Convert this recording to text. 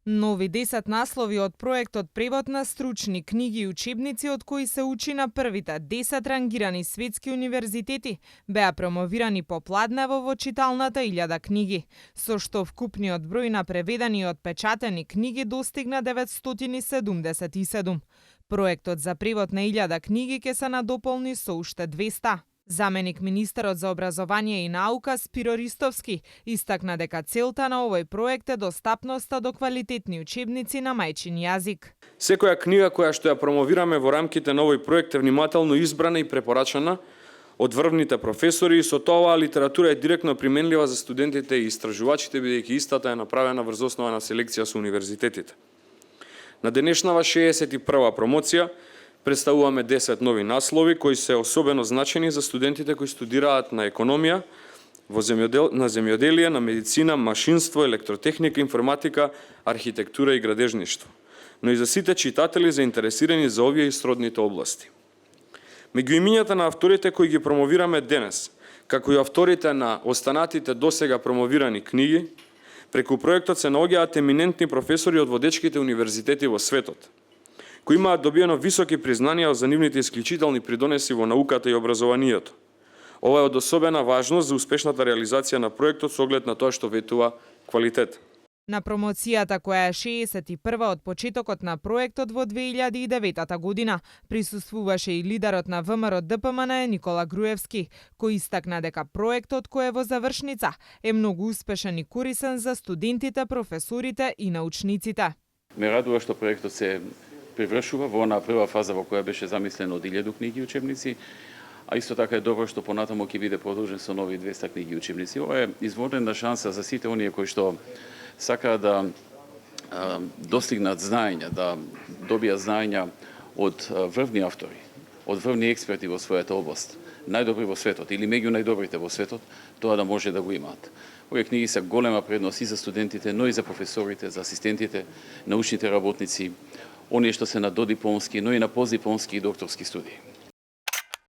Нови 10 наслови од проектот Превод на стручни книги и учебници од кои се учи на првите 10 рангирани светски универзитети беа промовирани попладнево во читалната 1000 книги, со што вкупниот број на преведени и отпечатани книги достигна 977. Проектот за превод на 1000 книги ќе се надополни со уште 200. Заменик министерот за образование и наука Спиро Ристовски истакна дека целта на овој проект е достапноста до квалитетни учебници на мајчин јазик. Секоја книга која што ја промовираме во рамките на овој проект е внимателно избрана и препорачана од врвните професори и со тоа оваа литература е директно применлива за студентите и истражувачите, бидејќи истата е направена врз основа на селекција со универзитетите. На денешнава 61-ва промоција представуваме 10 нови наслови кои се особено значени за студентите кои студираат на економија, на земјоделие, на медицина, машинство, електротехника, информатика, архитектура и градежништво, но и за сите читатели заинтересирани за овие и сродните области. Меѓу имињата на авторите кои ги промовираме денес, како и авторите на останатите досега промовирани книги, преку проектот се наоѓаат еминентни професори од водечките универзитети во светот, кои имаат добиено високи признанија за нивните исклучителни придонеси во науката и образованието. Ова е од особена важност за успешната реализација на проектот со оглед на тоа што ветува квалитет. На промоцијата, која е 61-ва од почетокот на проектот во 2009 година, присуствуваше и лидерот на ВМРО ДПМН Никола Груевски, кој истакна дека проектот кој е во завршница е многу успешен и корисен за студентите, професорите и научниците. Ме радува што проектот се превршува во онаа прва фаза во која беше замислено од 1000 книги и учебници, а исто така е добро што понатаму ќе биде продолжен со нови 200 книги и учебници. Ова е извонена шанса за сите оние кои што сакаат да достигнат знаења, да добијат знаења од врвни автори, од врвни експерти во својата област, најдобри во светот или меѓу најдобрите во светот, тоа да може да го имаат. Овие книги се голема предност и за студентите, но и за професорите, за асистентите, научните работници, оние што се на додипломски, но и на постдипломски и докторски студии.